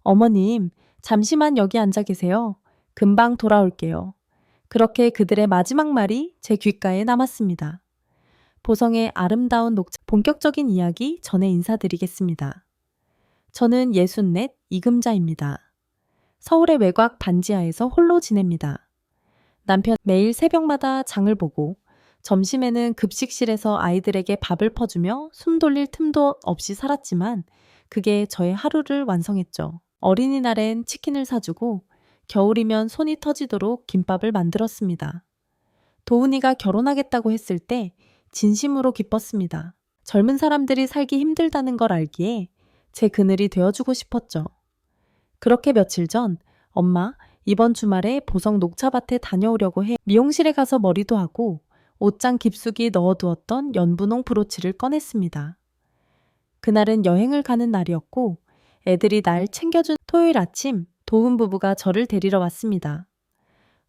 어머님, 잠시만 여기 앉아 계세요. 금방 돌아올게요. 그렇게 그들의 마지막 말이 제 귓가에 남았습니다. 보성의 아름다운 녹차 본격적인 이야기 전에 인사드리겠습니다. 저는 64 이금자입니다. 서울의 외곽 반지하에서 홀로 지냅니다. 남편 매일 새벽마다 장을 보고 점심에는 급식실에서 아이들에게 밥을 퍼주며 숨 돌릴 틈도 없이 살았지만 그게 저의 하루를 완성했죠. 어린이날엔 치킨을 사주고 겨울이면 손이 터지도록 김밥을 만들었습니다. 도훈이가 결혼하겠다고 했을 때 진심으로 기뻤습니다. 젊은 사람들이 살기 힘들다는 걸 알기에 제 그늘이 되어주고 싶었죠. 그렇게 며칠 전 엄마 이번 주말에 보성 녹차밭에 다녀오려고 해 미용실에 가서 머리도 하고 옷장 깊숙이 넣어두었던 연분홍 브로치를 꺼냈습니다. 그날은 여행을 가는 날이었고 애들이 날 챙겨준 토요일 아침 도훈 부부가 저를 데리러 왔습니다.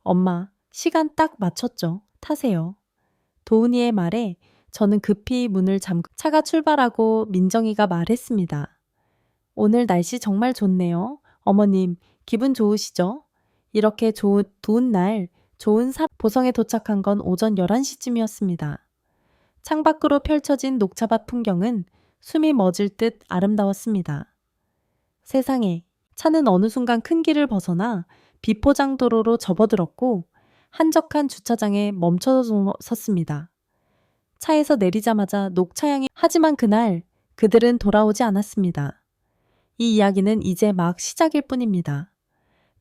엄마, 시간 딱 맞췄죠. 타세요. 도훈이의 말에 저는 급히 문을 잠그고 차가 출발하고 민정이가 말했습니다. 오늘 날씨 정말 좋네요. 어머님, 기분 좋으시죠? 이렇게 좋은 날, 보성에 도착한 건 오전 11시쯤이었습니다. 창밖으로 펼쳐진 녹차밭 풍경은 숨이 멎을 듯 아름다웠습니다. 세상에, 차는 어느 순간 큰 길을 벗어나 비포장 도로로 접어들었고 한적한 주차장에 멈춰 섰습니다. 차에서 내리자마자 녹차향이 하지만 그날 그들은 돌아오지 않았습니다. 이 이야기는 이제 막 시작일 뿐입니다.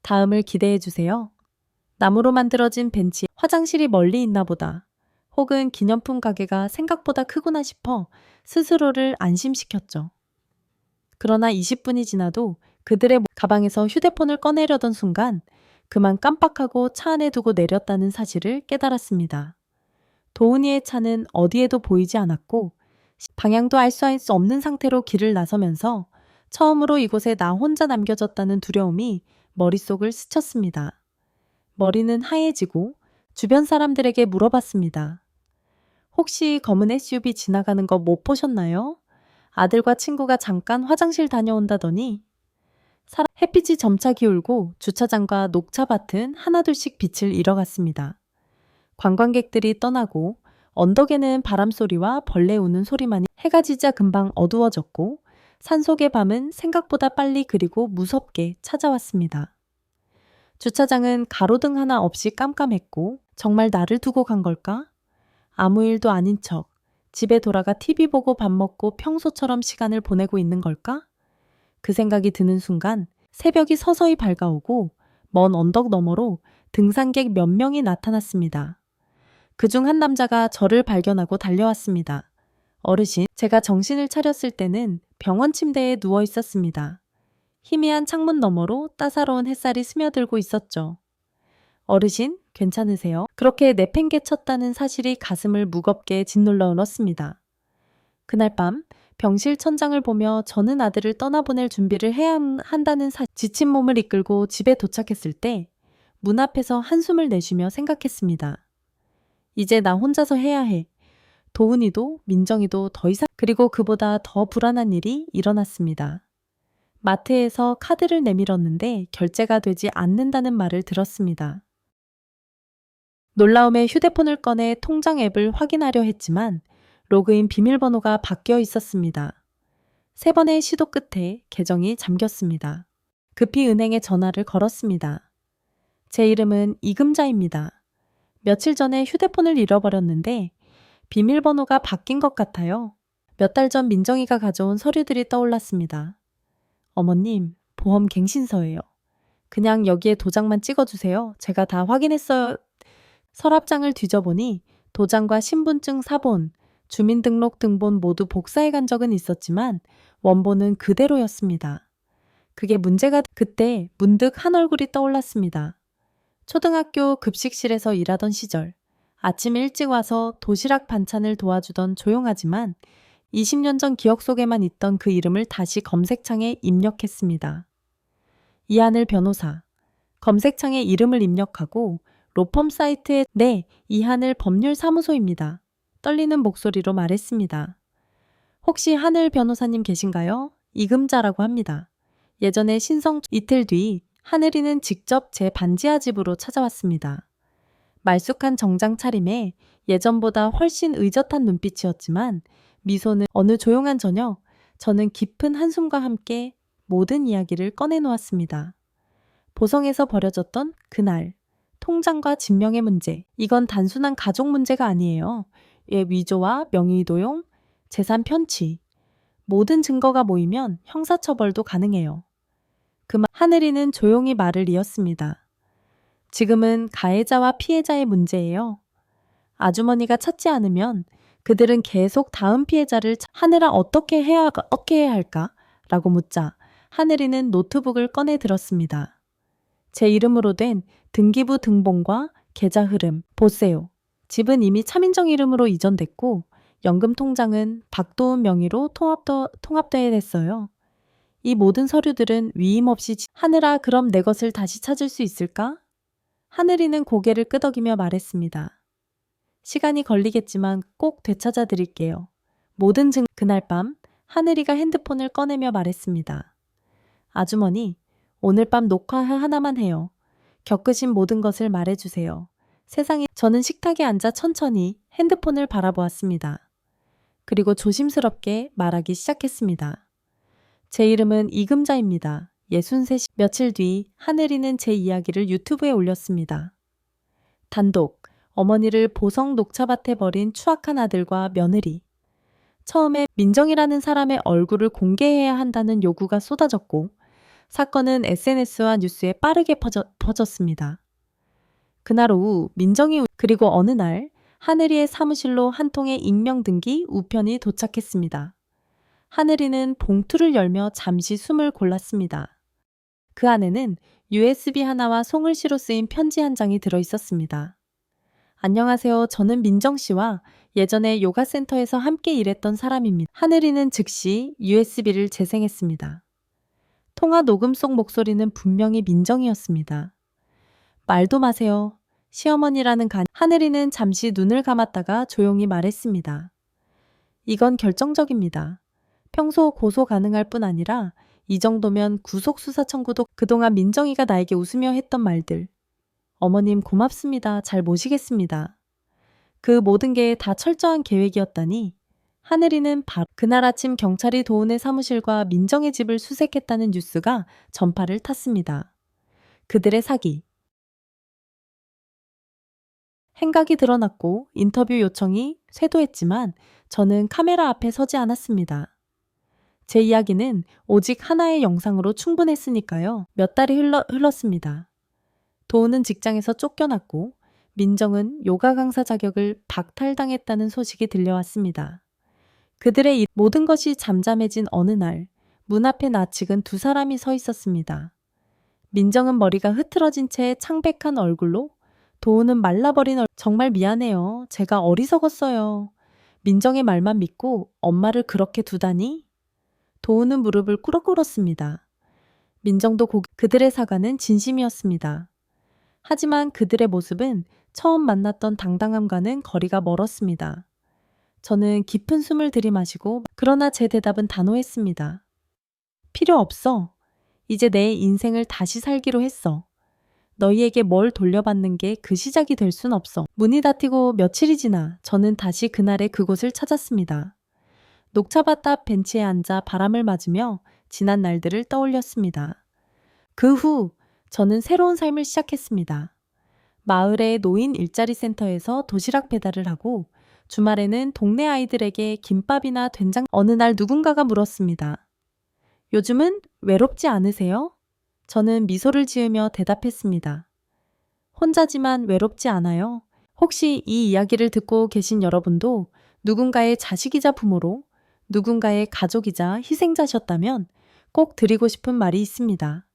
다음을 기대해 주세요. 나무로 만들어진 벤치, 화장실이 멀리 있나 보다. 혹은 기념품 가게가 생각보다 크구나 싶어 스스로를 안심시켰죠. 그러나 20분이 지나도 그들의 가방에서 휴대폰을 꺼내려던 순간 그만 깜빡하고 차 안에 두고 내렸다는 사실을 깨달았습니다. 도훈이의 차는 어디에도 보이지 않았고 방향도 알 수 없는 상태로 길을 나서면서 처음으로 이곳에 나 혼자 남겨졌다는 두려움이 머릿속을 스쳤습니다. 머리는 하얘지고 주변 사람들에게 물어봤습니다. 혹시 검은 SUV 지나가는 거 못 보셨나요? 아들과 친구가 잠깐 화장실 다녀온다더니 햇빛이 점차 기울고 주차장과 녹차밭은 하나둘씩 빛을 잃어갔습니다. 관광객들이 떠나고 언덕에는 바람소리와 벌레 우는 소리만이 해가 지자 금방 어두워졌고 산속의 밤은 생각보다 빨리 그리고 무섭게 찾아왔습니다. 주차장은 가로등 하나 없이 깜깜했고 정말 나를 두고 간 걸까? 아무 일도 아닌 척 집에 돌아가 TV 보고 밥 먹고 평소처럼 시간을 보내고 있는 걸까? 그 생각이 드는 순간 새벽이 서서히 밝아오고 먼 언덕 너머로 등산객 몇 명이 나타났습니다. 그중 한 남자가 저를 발견하고 달려왔습니다. 어르신, 제가 정신을 차렸을 때는 병원 침대에 누워 있었습니다. 희미한 창문 너머로 따사로운 햇살이 스며들고 있었죠. 어르신, 괜찮으세요? 그렇게 내팽개쳤다는 사실이 가슴을 무겁게 짓눌러 넣었습니다. 그날 밤 병실 천장을 보며 저는 아들을 떠나보낼 준비를 해야 한다는 지친 몸을 이끌고 집에 도착했을 때 문 앞에서 한숨을 내쉬며 생각했습니다. 이제 나 혼자서 해야 해. 도훈이도 민정이도 더 이상 그리고 그보다 더 불안한 일이 일어났습니다. 마트에서 카드를 내밀었는데 결제가 되지 않는다는 말을 들었습니다. 놀라움에 휴대폰을 꺼내 통장 앱을 확인하려 했지만 로그인 비밀번호가 바뀌어 있었습니다. 3번의 시도 끝에 계정이 잠겼습니다. 급히 은행에 전화를 걸었습니다. 제 이름은 이금자입니다. 며칠 전에 휴대폰을 잃어버렸는데 비밀번호가 바뀐 것 같아요. 몇 달 전 민정이가 가져온 서류들이 떠올랐습니다. 어머님, 보험 갱신서예요. 그냥 여기에 도장만 찍어주세요. 제가 다 확인했어요. 서랍장을 뒤져보니 도장과 신분증 사본, 주민등록 등본 모두 복사해 간 적은 있었지만 원본은 그대로였습니다. 그게 문제가 그때 문득 한 얼굴이 떠올랐습니다. 초등학교 급식실에서 일하던 시절 아침 일찍 와서 도시락 반찬을 도와주던 조용하지만 20년 전 기억 속에만 있던 그 이름을 다시 검색창에 입력했습니다. 이하늘 변호사. 검색창에 이름을 입력하고 로펌 사이트에 네, 이하늘 법률사무소입니다. 떨리는 목소리로 말했습니다. 혹시 하늘 변호사님 계신가요? 이금자라고 합니다. 예전에 신성 이틀 뒤 하늘이는 직접 제 반지하 집으로 찾아왔습니다. 말쑥한 정장 차림에 예전보다 훨씬 의젓한 눈빛이었지만 미소는 어느 조용한 저녁 저는 깊은 한숨과 함께 모든 이야기를 꺼내놓았습니다. 보성에서 벌어졌던 그날, 통장과 진명의 문제. 이건 단순한 가족 문제가 아니에요. 위조와 명의도용, 재산 편취. 모든 증거가 모이면 형사처벌도 가능해요. 하늘이는 조용히 말을 이었습니다. 지금은 가해자와 피해자의 문제예요. 아주머니가 찾지 않으면 그들은 계속 다음 피해자를 하늘아 어떻게 해야 할까? 라고 묻자 하늘이는 노트북을 꺼내 들었습니다. 제 이름으로 된 등기부 등본과 계좌 흐름 보세요. 집은 이미 차민정 이름으로 이전됐고 연금 통장은 박도훈 명의로 통합돼야 됐어요. 이 모든 서류들은 위임 없이 하늘아 그럼 내 것을 다시 찾을 수 있을까? 하늘이는 고개를 끄덕이며 말했습니다. 시간이 걸리겠지만 꼭 되찾아 드릴게요. 그날 밤 하늘이가 핸드폰을 꺼내며 말했습니다. 아주머니, 오늘 밤 녹화 하나만 해요. 겪으신 모든 것을 말해주세요. 저는 식탁에 앉아 천천히 핸드폰을 바라보았습니다. 그리고 조심스럽게 말하기 시작했습니다. 제 이름은 이금자입니다. 63. 며칠 뒤 하늘이는 제 이야기를 유튜브에 올렸습니다. 단독, 어머니를 보성 녹차밭에 버린 추악한 아들과 며느리. 처음에 민정이라는 사람의 얼굴을 공개해야 한다는 요구가 쏟아졌고 사건은 SNS와 뉴스에 빠르게 퍼졌습니다. 그날 오후 그리고 어느 날 하늘이의 사무실로 한 통의 익명 등기 우편이 도착했습니다. 하늘이는 봉투를 열며 잠시 숨을 골랐습니다. 그 안에는 USB 하나와 송글씨로 쓰인 편지 한 장이 들어 있었습니다. 안녕하세요. 저는 민정 씨와 예전에 요가센터에서 함께 일했던 사람입니다. 하늘이는 즉시 USB를 재생했습니다. 통화 녹음 속 목소리는 분명히 민정이었습니다. 말도 마세요. 시어머니라는 하늘이는 잠시 눈을 감았다가 조용히 말했습니다. 이건 결정적입니다. 평소 고소 가능할 뿐 아니라 이 정도면 구속수사 청구도 그동안 민정이가 나에게 웃으며 했던 말들. 어머님 고맙습니다. 잘 모시겠습니다. 그 모든 게 다 철저한 계획이었다니 하늘이는 그날 아침 경찰이 도훈의 사무실과 민정의 집을 수색했다는 뉴스가 전파를 탔습니다. 그들의 사기. 행각이 드러났고 인터뷰 요청이 쇄도했지만 저는 카메라 앞에 서지 않았습니다. 제 이야기는 오직 하나의 영상으로 충분했으니까요. 몇 달이 흘렀습니다. 도훈은 직장에서 쫓겨났고 민정은 요가 강사 자격을 박탈당했다는 소식이 들려왔습니다. 그들의 모든 것이 잠잠해진 어느 날 문 앞에 낯익은 두 사람이 서 있었습니다. 민정은 머리가 흐트러진 채 창백한 얼굴로 도훈은 말라버린 정말 미안해요. 제가 어리석었어요. 민정의 말만 믿고 엄마를 그렇게 두다니? 도훈은 무릎을 꿇었습니다. 민정도 그들의 사과는 진심이었습니다. 하지만 그들의 모습은 처음 만났던 당당함과는 거리가 멀었습니다. 저는 깊은 숨을 들이마시고 그러나 제 대답은 단호했습니다. 필요 없어. 이제 내 인생을 다시 살기로 했어. 너희에게 뭘 돌려받는 게 그 시작이 될 순 없어. 문이 닫히고 며칠이 지나 저는 다시 그날의 그곳을 찾았습니다. 녹차밭 앞 벤치에 앉아 바람을 맞으며 지난 날들을 떠올렸습니다. 그 후 저는 새로운 삶을 시작했습니다. 마을의 노인 일자리 센터에서 도시락 배달을 하고 주말에는 동네 아이들에게 김밥이나 된장. 어느 날 누군가가 물었습니다. 요즘은 외롭지 않으세요? 저는 미소를 지으며 대답했습니다. 혼자지만 외롭지 않아요. 혹시 이 이야기를 듣고 계신 여러분도 누군가의 자식이자 부모로 누군가의 가족이자 희생자셨다면 꼭 드리고 싶은 말이 있습니다.